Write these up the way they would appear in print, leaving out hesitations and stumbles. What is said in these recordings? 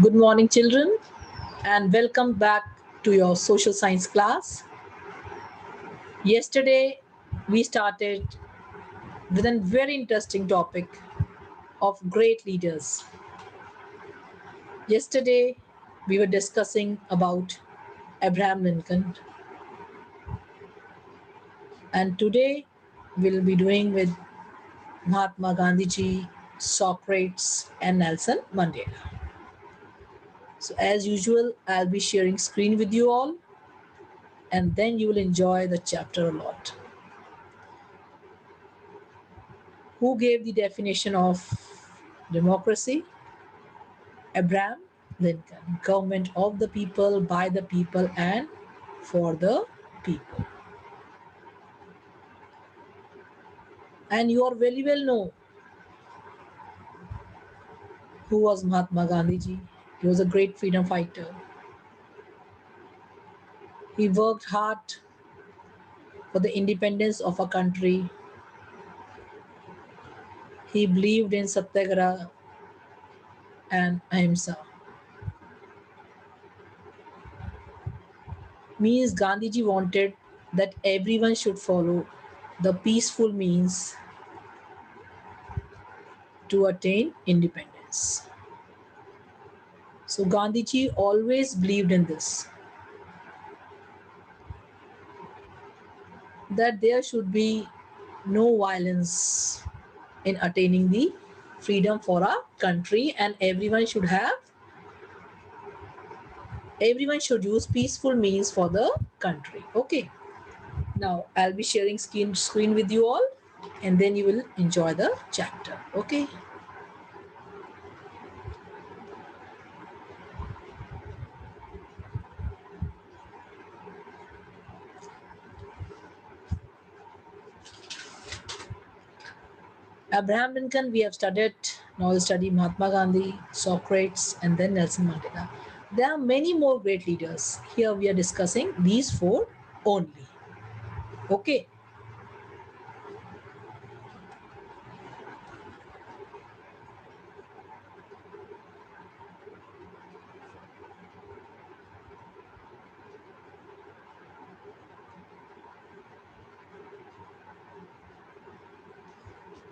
Good morning, children, and welcome back to your social science class. Yesterday, we started with a very interesting topic of great leaders. Yesterday, we were discussing about Abraham Lincoln, and today, we'll be doing with Mahatma Gandhi ji, Socrates, and Nelson Mandela. So, as usual, I'll be sharing screen with you all, and then you will enjoy the chapter a lot. Who gave the definition of democracy? Abraham Lincoln. Government of the people, by the people, and for the people. And you all very well know who was Mahatma Gandhi ji. He was a great freedom fighter. He worked hard for the independence of a country. He believed in Satyagraha and Ahimsa. Means Gandhiji wanted that everyone should follow the peaceful means to attain independence. So Gandhiji always believed in this, that there should be no violence in attaining the freedom for our country, and everyone should use peaceful means for the country. Okay. Now I'll be sharing screen with you all, and then you will enjoy the chapter. Okay. Abraham Lincoln we have studied. Now we'll study Mahatma Gandhi, Socrates, and then Nelson Mandela. There are many more great leaders. Here we are discussing these four only. Okay.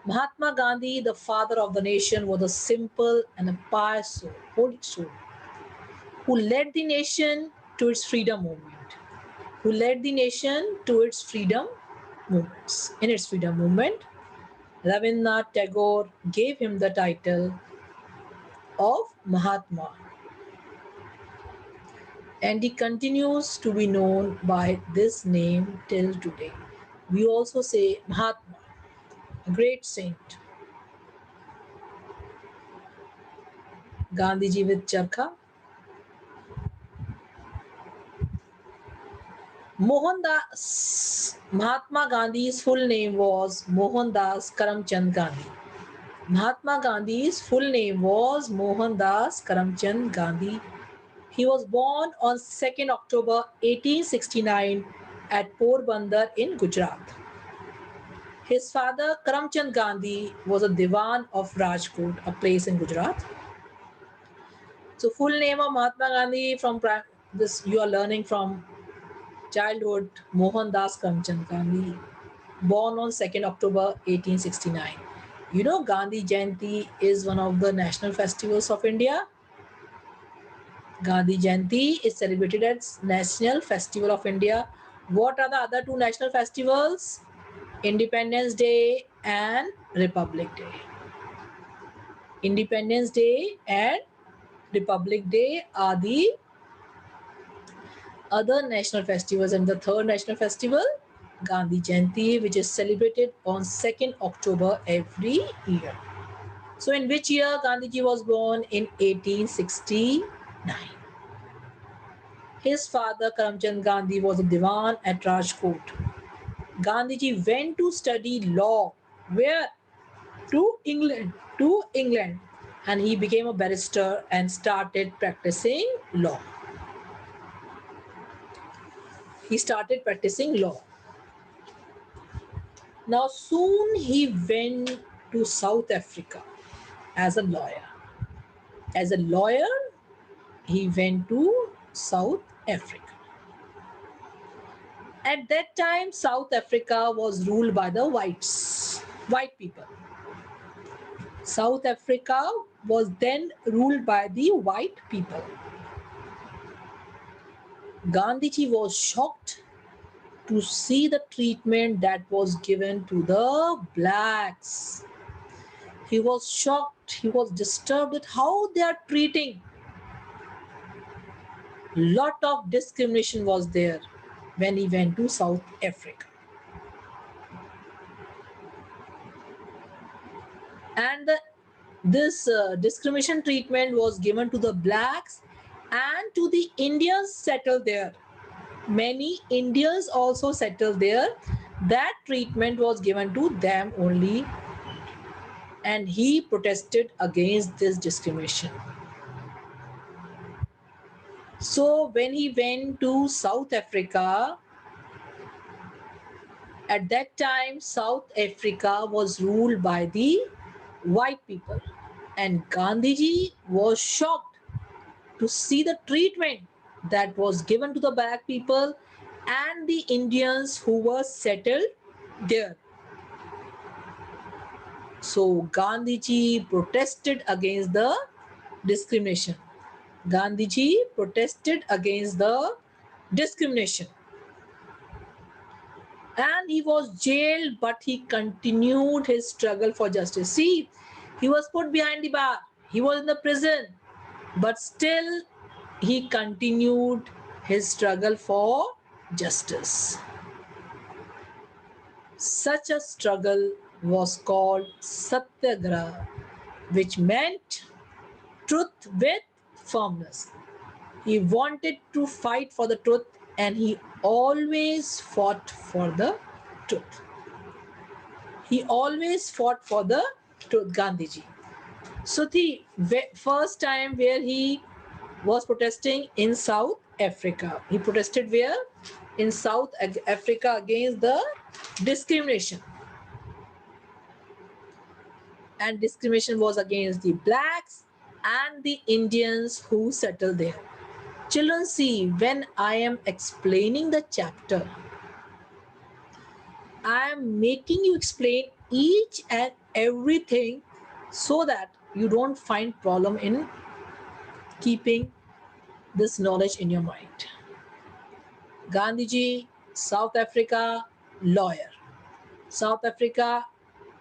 Mahatma Gandhi, the father of the nation, was a simple and a pious soul, holy soul, who led the nation to its freedom movement. Who led the nation to its freedom movements. In its freedom movement, Rabindranath Tagore gave him the title of Mahatma, and he continues to be known by this name till today. We also say Mahatma, a great saint. Gandhiji with Charkha. Mohandas Mahatma Gandhi's full name was Mohandas Karamchand Gandhi. Mahatma Gandhi's full name was Mohandas Karamchand Gandhi. He was born on 2nd October 1869 at Porbandar in Gujarat. His father Karamchand Gandhi was a Diwan of Rajkot, a place in Gujarat. So full name of Mahatma Gandhi from this you are learning from childhood. Mohandas Karamchand Gandhi, born on 2nd October 1869. You know, Gandhi Jayanti is one of the national festivals of India. Gandhi Jayanti is celebrated as National Festival of India. What are the other two national festivals? Independence Day and Republic Day. Independence Day and Republic Day are the other national festivals, and the third national festival, Gandhi Jayanti, which is celebrated on 2nd October every year. So in which year Gandhiji was born? In 1869. His father Karamchand Gandhi was a Diwan at Rajkot. Gandhiji went to study law. Where? To England. To England. And he became a barrister and started practicing law. He started practicing law. Now soon he went to South Africa as a lawyer. As a lawyer, he went to South Africa. At that time, South Africa was ruled by the white people. South Africa was then ruled by the white people. Gandhiji was shocked to see the treatment that was given to the blacks. He was shocked, he was disturbed at how they are treating. Lot of discrimination was there when he went to South Africa. And this discrimination treatment was given to the blacks and to the Indians settled there. Many Indians also settled there. That treatment was given to them only, and he protested against this discrimination. So when he went to South Africa, at that time South Africa was ruled by the white people, and Gandhiji was shocked to see the treatment that was given to the black people and the Indians who were settled there. So Gandhiji protested against the discrimination. Gandhiji protested against the discrimination. And he was jailed, but he continued his struggle for justice. See, he was put behind the bar, he was in the prison, but still he continued his struggle for justice. Such a struggle was called Satyagraha, which meant truth with firmness. He wanted to fight for the truth, and he always fought for the truth. He always fought for the truth, Gandhiji. So the first time where he was protesting in South Africa. He protested where? In South Africa against the discrimination. And discrimination was against the blacks and the Indians who settled there. Children, see, when I am explaining the chapter, I am making you explain each and everything so that you don't find problem in keeping this knowledge in your mind. Gandhiji, South Africa, lawyer. South Africa,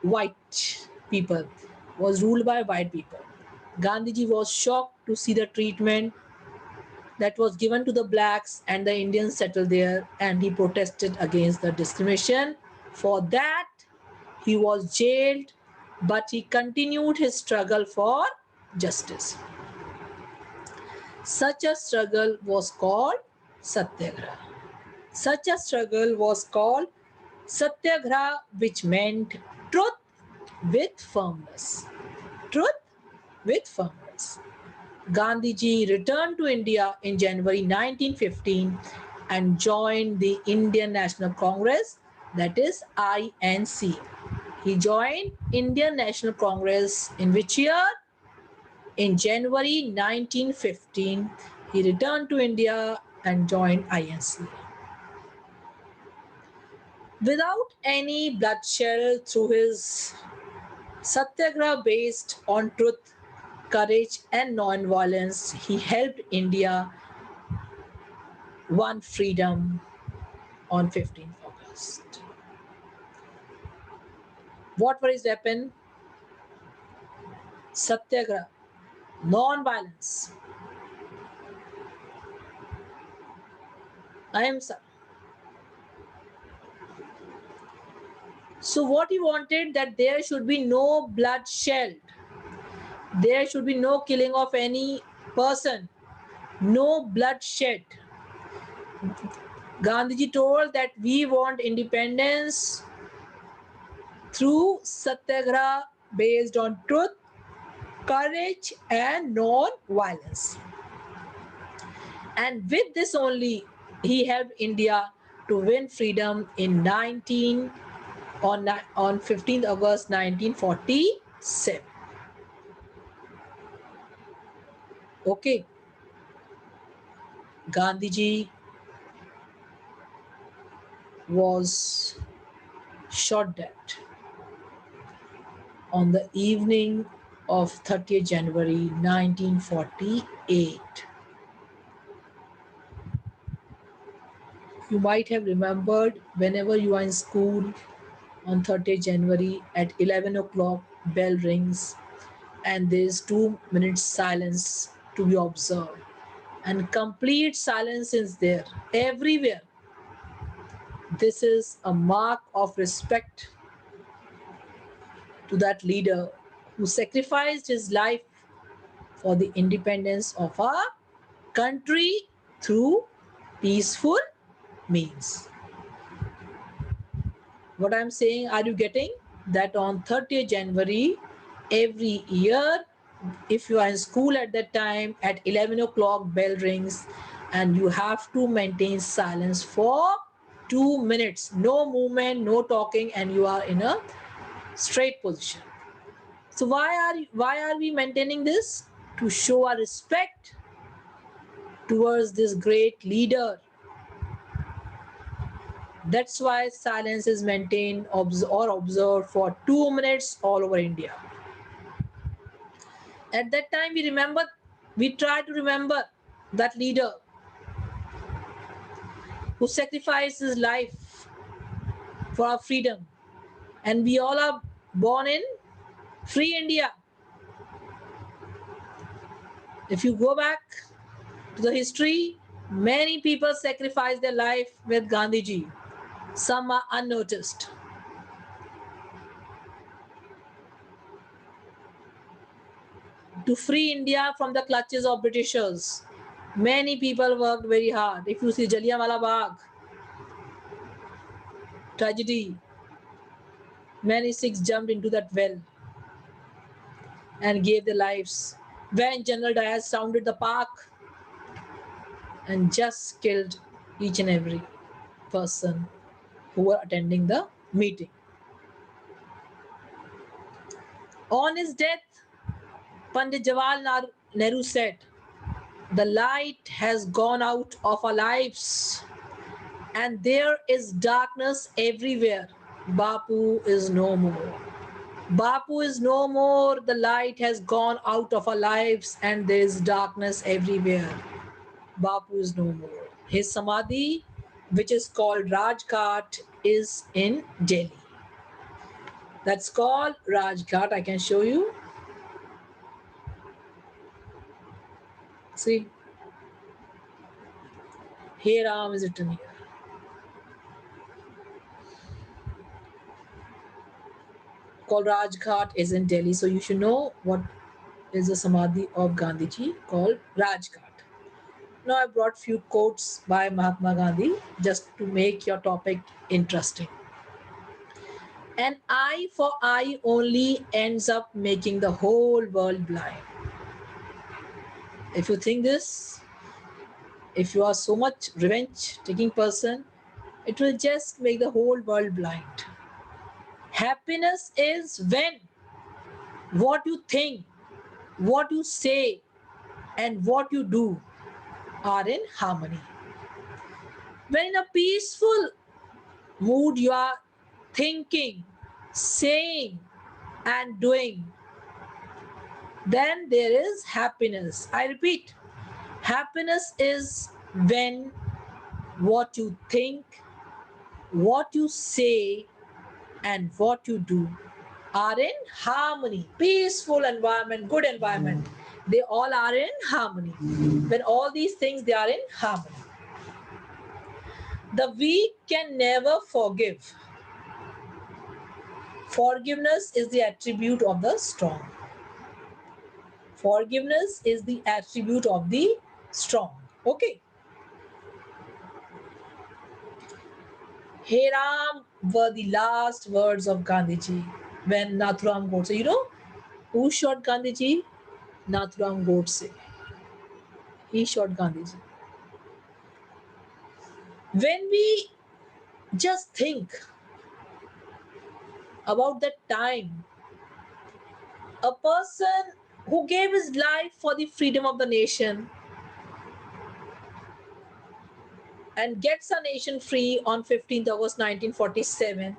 white people, was ruled by white people. Gandhiji was shocked to see the treatment that was given to the blacks and the Indians settled there, and he protested against the discrimination. For that, he was jailed, but he continued his struggle for justice. Such a struggle was called Satyagraha. Such a struggle was called Satyagraha, which meant truth with firmness. Truth with firmness. Gandhiji returned to India in January 1915 and joined the Indian National Congress, that is INC. He joined Indian National Congress in which year? In January 1915. He returned to India and joined INC. Without any bloodshed, through his satyagraha based on truth, courage and non-violence, he helped India won freedom on 15th August. What was his weapon? Satyagraha, non-violence, ahimsa. So what he wanted, that there should be no bloodshed, there should be no killing of any person, no bloodshed. Gandhiji told that we want independence through satyagraha based on truth, courage and non-violence. And with this only, he helped India to win freedom in 15th August 1947. Okay, Gandhiji was shot dead on the evening of 30th January 1948. You might have remembered whenever you are in school on 30th January at 11 o'clock, bell rings and there is 2 minutes silence to be observed. And complete silence is there everywhere. This is a mark of respect to that leader who sacrificed his life for the independence of our country through peaceful means. What I'm saying, are you getting that on 30th January every year, if you are in school at that time at 11 o'clock, bell rings and you have to maintain silence for 2 minutes, no movement, no talking, and you are in a straight position. So why are we maintaining this? To show our respect towards this great leader. That's why silence is maintained or observed for 2 minutes all over India. At that time, we try to remember that leader who sacrificed his life for our freedom. And we all are born in free India. If you go back to the history, many people sacrificed their life with Gandhiji. Some are unnoticed. To free India from the clutches of Britishers, many people worked very hard. If you see Jallianwala Bagh tragedy, many Sikhs jumped into that well and gave their lives. When General Dyer sounded the park and just killed each and every person who were attending the meeting. On his death, Pandit Jawaharlal Nehru said, "The light has gone out of our lives and there is darkness everywhere. Bapu is no more. Bapu is no more. The light has gone out of our lives and there is darkness everywhere. Bapu is no more." His samadhi, which is called Rajghat, is in Delhi. That's called Rajghat. I can show you. See, Hey Ram is written here. Called Rajghat is in Delhi. So you should know what is the samadhi of Gandhiji called Rajghat. Now I brought few quotes by Mahatma Gandhi just to make your topic interesting. An eye for eye only ends up making the whole world blind. If you think this, if you are so much revenge taking person, it will just make the whole world blind. Happiness is when what you think, what you say, and what you do are in harmony. When in a peaceful mood you are thinking, saying, and doing, then there is happiness. I repeat, happiness is when what you think, what you say, and what you do are in harmony. Peaceful environment, good environment, they all are in harmony. When all these things they are in harmony. The weak can never forgive. Forgiveness is the attribute of the strong. Forgiveness is the attribute of the strong. Okay. Hey Ram were the last words of Gandhiji when Nathuram Godse. You know who shot Gandhiji? Nathuram Godse. He shot Gandhiji. When we just think about that time, a person who gave his life for the freedom of the nation and gets our nation free on 15th August 1947,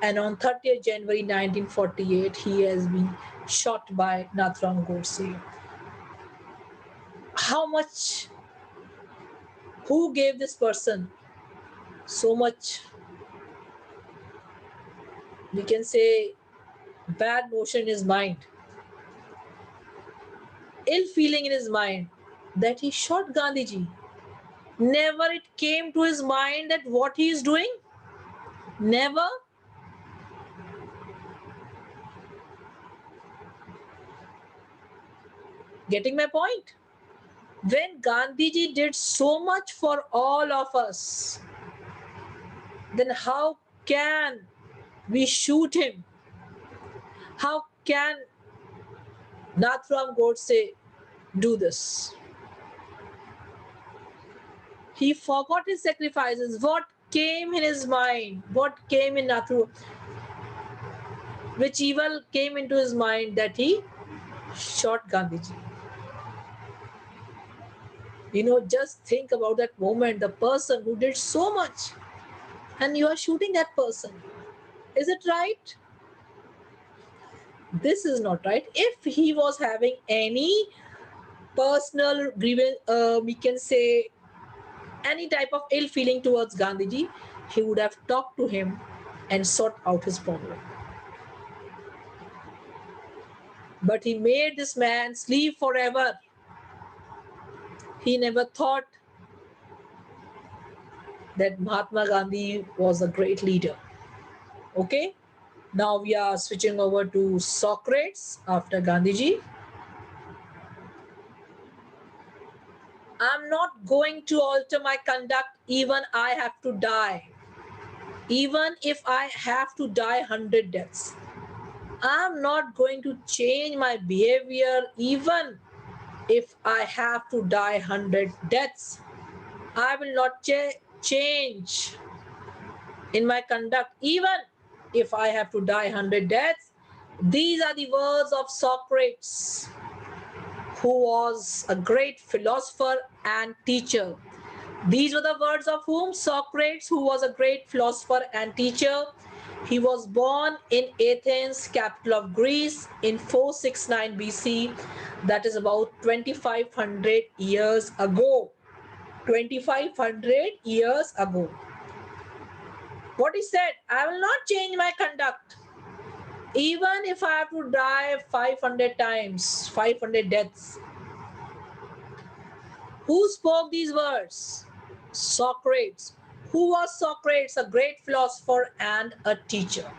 and on 30th January 1948 he has been shot by Nathuram Godse. How much, who gave this person so much, we can say, bad notion in his mind, ill feeling in his mind, that he shot Gandhiji? Never it came to his mind that what he is doing? Never. Getting my point? When Gandhiji did so much for all of us, then how can we shoot him? How can Nathuram Godse do this? He forgot his sacrifices. What came in his mind? What came in Nathu? Which evil came into his mind that he shot Gandhiji? Just think about that moment, the person who did so much, and you are shooting that person. Is it right? This is not right. If he was having any personal grievance, we can say any type of ill feeling towards Gandhiji, he would have talked to him and sought out his problem. But he made this man sleep forever. He never thought that Mahatma Gandhi was a great leader. Okay, now we are switching over to Socrates after Gandhiji. I'm not going to alter my conduct even I have to die. Even if I have to die 100 deaths. I'm not going to change my behavior even if I have to die 100 deaths. I will not change in my conduct even if I have to die 100 deaths. These are the words of Socrates, who was a great philosopher and teacher. These were the words of whom? Socrates, who was a great philosopher and teacher. He was born in Athens, capital of Greece, in 469 BC. That is about 2500 years ago. 2500 years ago. What he said, I will not change my conduct. Even if I have to die 500 times, 500 deaths. Who spoke these words? Socrates. Who was Socrates? A great philosopher and a teacher.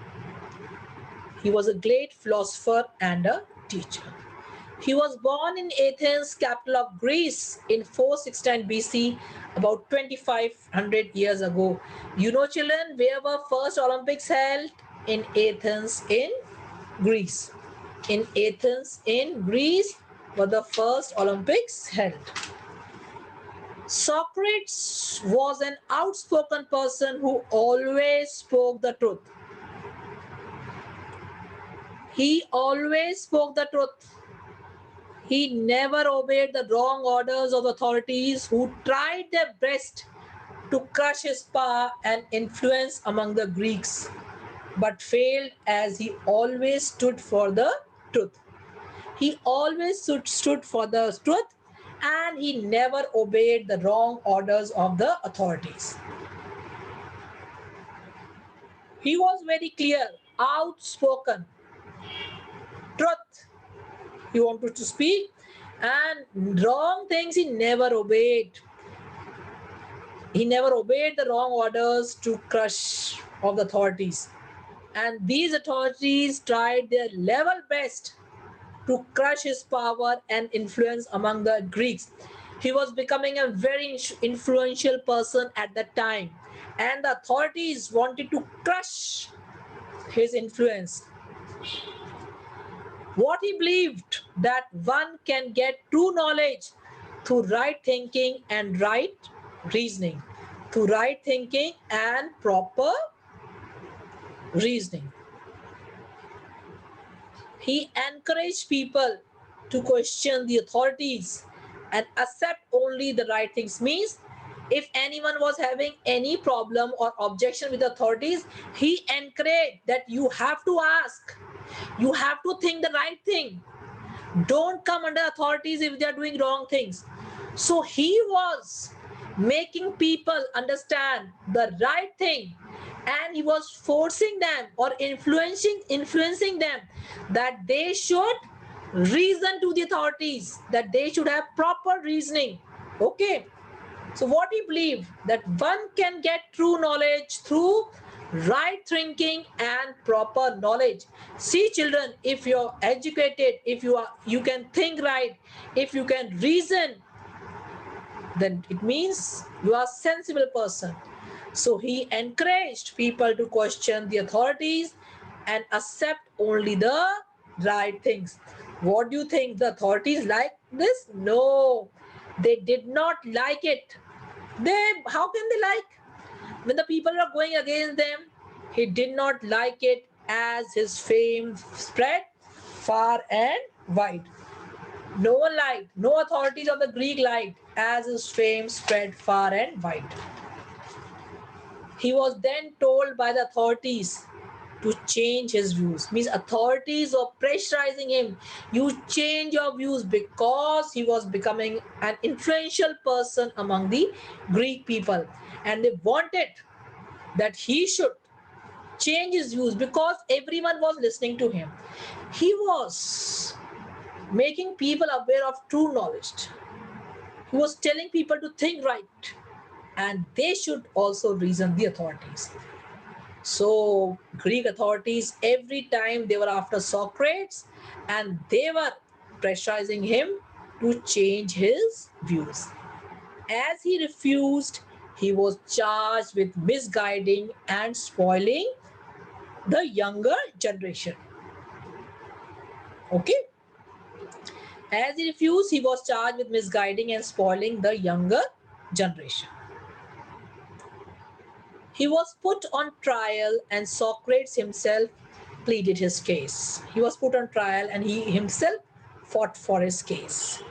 He was a great philosopher and a teacher. He was born in Athens, capital of Greece, in 469 BC, about 2500 years ago. Children, where were first Olympics held? In Athens, in Greece. In Athens, in Greece, were the first Olympics held. Socrates was an outspoken person who always spoke the truth. He always spoke the truth. He never obeyed the wrong orders of authorities who tried their best to crush his power and influence among the Greeks, but failed, as he always stood for the truth. He always stood for the truth, and he never obeyed the wrong orders of the authorities. He was very clear, outspoken, truth he wanted to speak, and wrong things he never obeyed. He never obeyed the wrong orders to crush of the authorities. And these authorities tried their level best to crush his power and influence among the Greeks. He was becoming a very influential person at that time, and the authorities wanted to crush his influence. What he believed, that one can get true knowledge through right thinking and right reasoning. Through right thinking and proper reasoning. He encouraged people to question the authorities and accept only the right things. Means if anyone was having any problem or objection with authorities, he encouraged that you have to ask, you have to think the right thing, don't come under authorities if they are doing wrong things. So he was making people understand the right thing, and he was forcing them or influencing them that they should reason to the authorities, that they should have proper reasoning. Okay, so what he believed, that one can get true knowledge through right thinking and proper knowledge. See children, if you're educated, if you can think right, if you can reason, then it means you are a sensible person. So he encouraged people to question the authorities and accept only the right things. What do you think? The authorities like this? No, they did not like it. How can they like when the people are going against them? He did not like it, as his fame spread far and wide. No one liked, no authorities of the Greek liked, as his fame spread far and wide. He was then told by the authorities to change his views. Means authorities were pressurizing him, you change your views, because he was becoming an influential person among the Greek people, and they wanted that he should change his views because everyone was listening to him. He was making people aware of true knowledge. He was telling people to think right, and they should also reason the authorities. So Greek authorities, every time they were after Socrates, and they were pressurizing him to change his views. As he refused, he was charged with misguiding and spoiling the younger generation. Okay. As he refused, he was charged with misguiding and spoiling the younger generation. He was put on trial, and Socrates himself pleaded his case. He was put on trial and he himself fought for his case.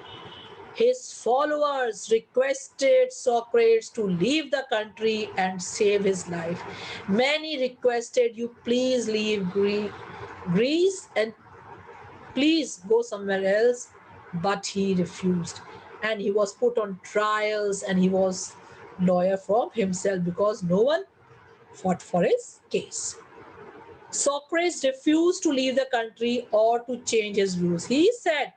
His followers requested Socrates to leave the country and save his life. Many requested, you please leave Greece and please go somewhere else, but he refused. And he was put on trials, and he was lawyer for himself because no one fought for his case. Socrates refused to leave the country or to change his views. He said,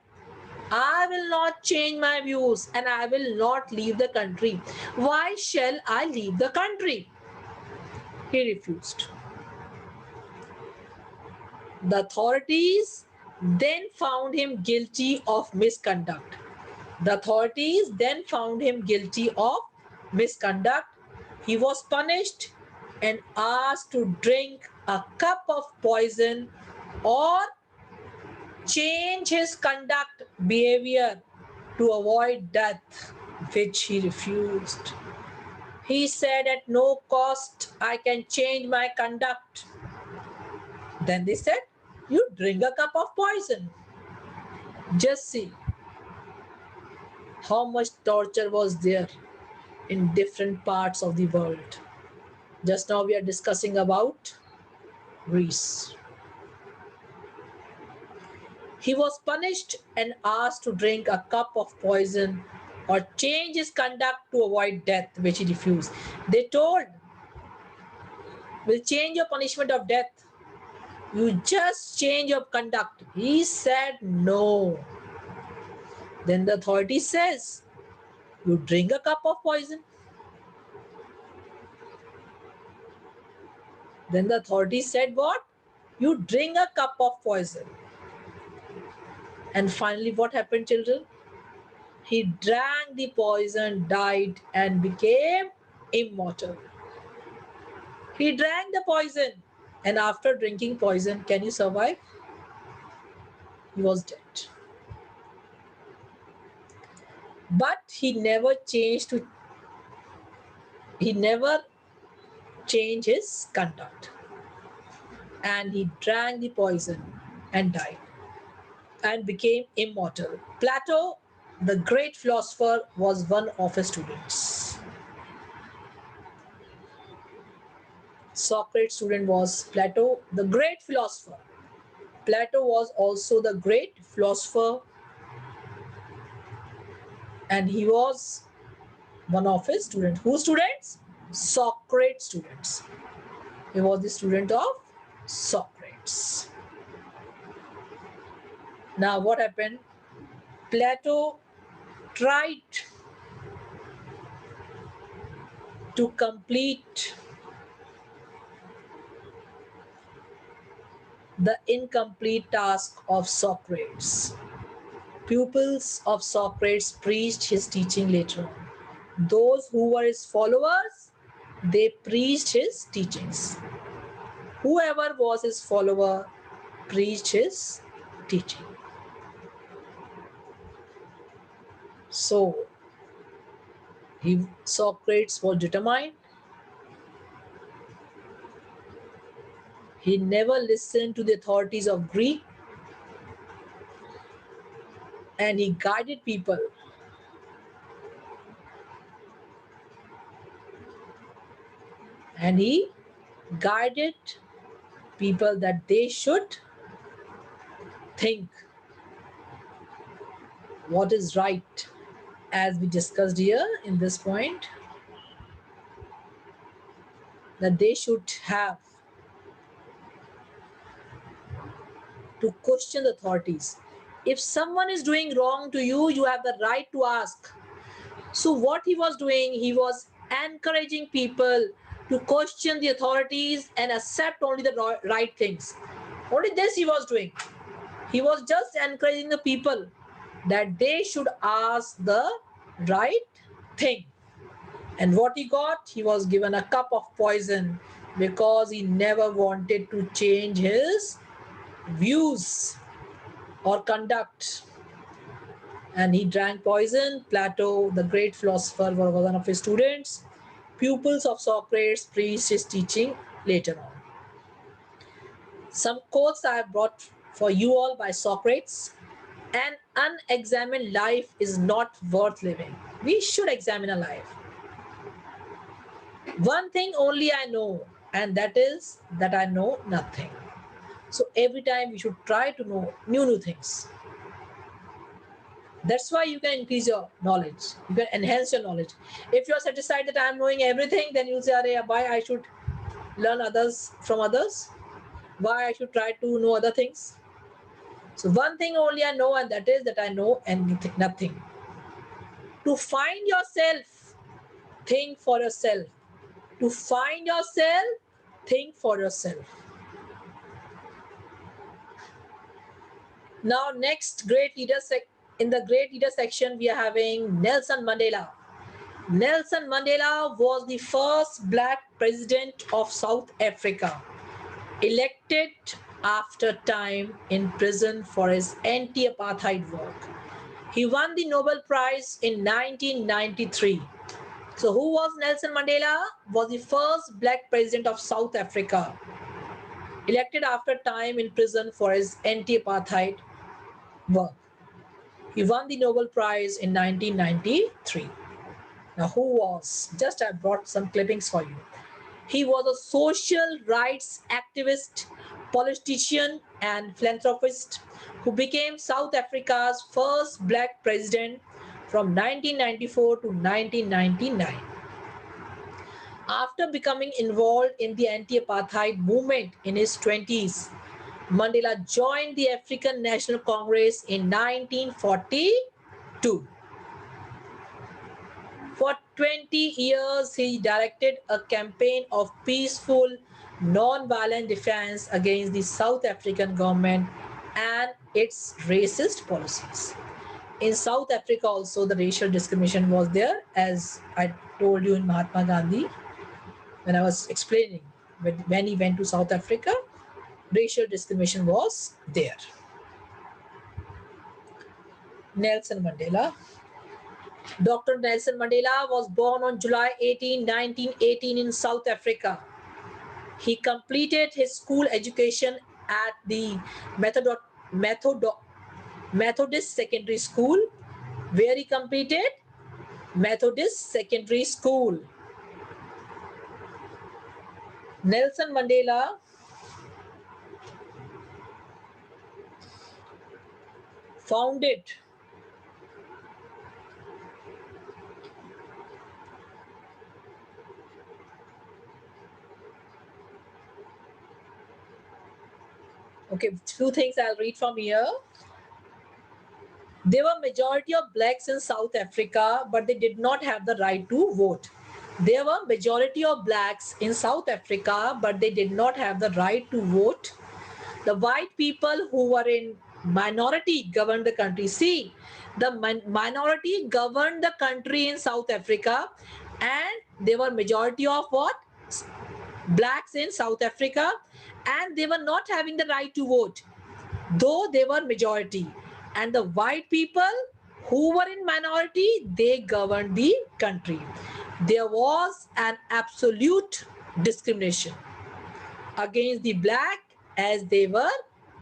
I will not change my views and I will not leave the country. Why shall I leave the country? He refused. The authorities then found him guilty of misconduct. The authorities then found him guilty of misconduct. He was punished and asked to drink a cup of poison or change his conduct behavior to avoid death, which he refused. He said, at no cost I can change my conduct. Then they said, you drink a cup of poison. Just see how much torture was there in different parts of the world. Just now we are discussing about Greece. He was punished and asked to drink a cup of poison or change his conduct to avoid death, which he refused. They told, we'll change your punishment of death. You just change your conduct. He said no. Then the authority says, you drink a cup of poison. Then the authority said what? You drink a cup of poison. And finally, what happened, children? He drank the poison, died, and became immortal. He drank the poison, and after drinking poison, can you survive? He was dead. But he never changed his conduct. And he drank the poison and died. and became immortal. Plato, the great philosopher, was one of his students. Socrates' student was Plato, the great philosopher. Plato was also the great philosopher, and he was one of his students. Whose students? Socrates' students. He was the student of Socrates. Now, what happened? Plato tried to complete the incomplete task of Socrates. Pupils of Socrates preached his teaching later on. Those who were his followers, they preached his teachings. Whoever was his follower preached his teaching. So, Socrates was determined. He never listened to the authorities of Greek, and he guided people. And he guided people that they should think what is right, as we discussed here in this point, that they should have to question the authorities. If someone is doing wrong to you, you have the right to ask. So what he was doing, he was encouraging people to question the authorities and accept only the right things. Only this he was doing. He was just encouraging the people that they should ask the right thing. And what he got? He was given a cup of poison because he never wanted to change his views or conduct. And he drank poison. Plato, the great philosopher, was one of his students. Pupils of Socrates preached his teaching later on. Some quotes I have brought for you all by Socrates. An unexamined life is not worth living. We should examine our life. One thing only I know, and that is that I know nothing. So every time we should try to know new things. That's why you can increase your knowledge. You can enhance your knowledge. If you are satisfied that I am knowing everything, then you'll say, why I should learn others from others? Why I should try to know other things? So one thing only I know, and that is that I know nothing. To find yourself, think for yourself. To find yourself, think for yourself. Now, next great leader in the great leader section, we are having Nelson Mandela. Nelson Mandela was the first black president of South Africa, elected after time in prison for his anti-apartheid work. He won the Nobel Prize in 1993. So who was Nelson Mandela? Was the first black president of South Africa, elected after time in prison for his anti-apartheid work. He won the Nobel Prize in 1993. Now, who was? Just I brought some clippings for you. He was a social rights activist, politician, and philanthropist who became South Africa's first black president from 1994 to 1999. After becoming involved in the anti-apartheid movement in his 20s, Mandela joined the African National Congress in 1942. For 20 years, he directed a campaign of peaceful, non-violent defense against the South African government and its racist policies. In South Africa also, the racial discrimination was there, as I told you in Mahatma Gandhi when I was explaining. When he went to South Africa, racial discrimination was there. Nelson Mandela. Dr. Nelson Mandela was born on July 18, 1918 in South Africa. He completed his school education at the Methodist Secondary School. Where he completed? Methodist Secondary School. Nelson Mandela founded few things I'll read from here. There were majority of blacks in South Africa, but they did not have the right to vote. There were majority of blacks in South Africa, but they did not have the right to vote. The white people who were in minority governed the country. See, the minority governed the country in South Africa, and there were majority of what? Blacks in South Africa, and they were not having the right to vote, though they were majority. And the white people who were in minority, they governed the country. There was an absolute discrimination against the black as they were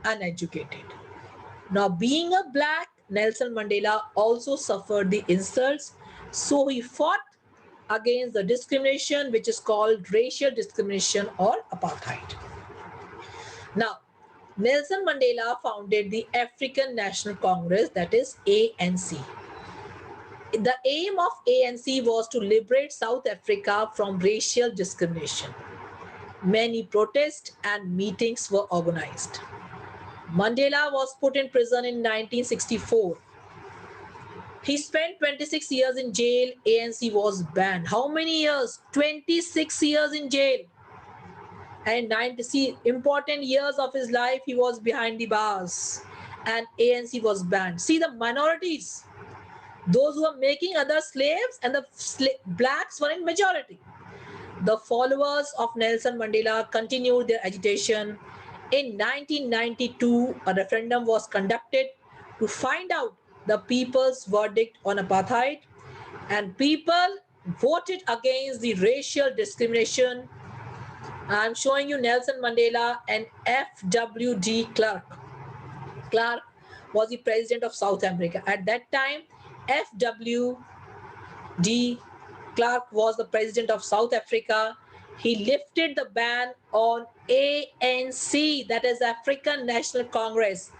uneducated. Now, being a black, Nelson Mandela also suffered the insults, so he fought against the discrimination, which is called racial discrimination or apartheid. Now, Nelson Mandela founded the African National Congress, that is ANC. The aim of ANC was to liberate South Africa from racial discrimination. Many protests and meetings were organized. Mandela was put in prison in 1964. He spent 26 years in jail. ANC was banned. How many years? 26 years in jail. And 90 important years of his life he was behind the bars, and ANC was banned. See, the minorities, those who were making other slaves, and the blacks were in majority. The followers of Nelson Mandela continued their agitation. In 1992, a referendum was conducted to find out the people's verdict on apartheid, and people voted against the racial discrimination. I'm showing you Nelson Mandela and F.W.D. Clark. Clark was the president of South Africa. At that time, F.W.D. Clark was the president of South Africa. He lifted the ban on ANC, that is African National Congress,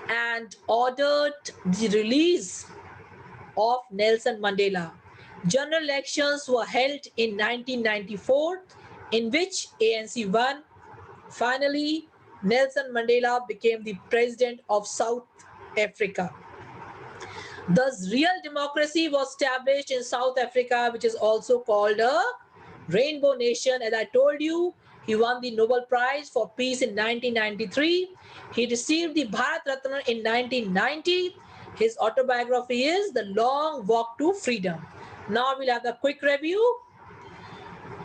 and ordered the release of Nelson Mandela. General elections were held in 1994, in which ANC won. Finally, Nelson Mandela became the president of South Africa. Thus, real democracy was established in South Africa, which is also called a rainbow nation. As I told you, he won the Nobel Prize for Peace in 1993. He received the Bharat Ratna in 1990. His autobiography is The Long Walk to Freedom. Now we'll have a quick review.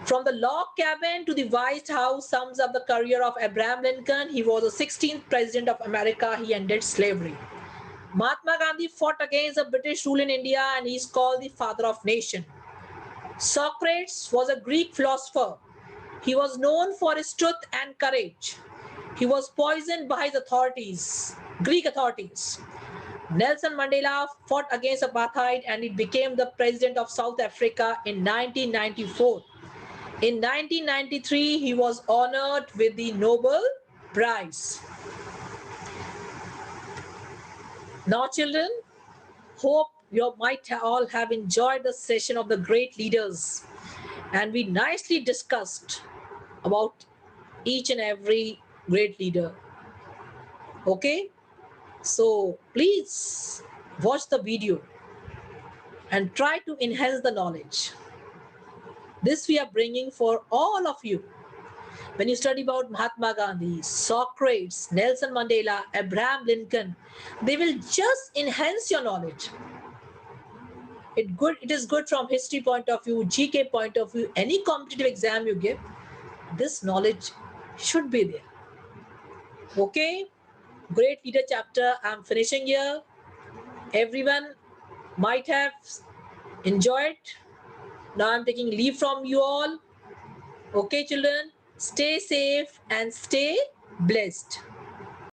From the log cabin to the White House sums up the career of Abraham Lincoln. He was the 16th president of America. He ended slavery. Mahatma Gandhi fought against the British rule in India, and he is called the father of nation. Socrates was a Greek philosopher. He was known for his truth and courage. He was poisoned by his authorities, Greek authorities. Nelson Mandela fought against apartheid, and he became the president of South Africa in 1994. In 1993, he was honored with the Nobel Prize. Now, children, hope you might all have enjoyed the session of the great leaders, and we nicely discussed about each and every great leader. Okay, so please watch the video and try to enhance the knowledge. This we are bringing for all of you. When you study about Mahatma Gandhi, Socrates, Nelson Mandela, Abraham Lincoln, they will just enhance your knowledge. It is good from history point of view, GK point of view, any competitive exam you give, this knowledge should be there. Okay, great leader chapter I'm finishing here. Everyone might have enjoyed. Now I'm taking leave from you all. Okay, children, stay safe and stay blessed.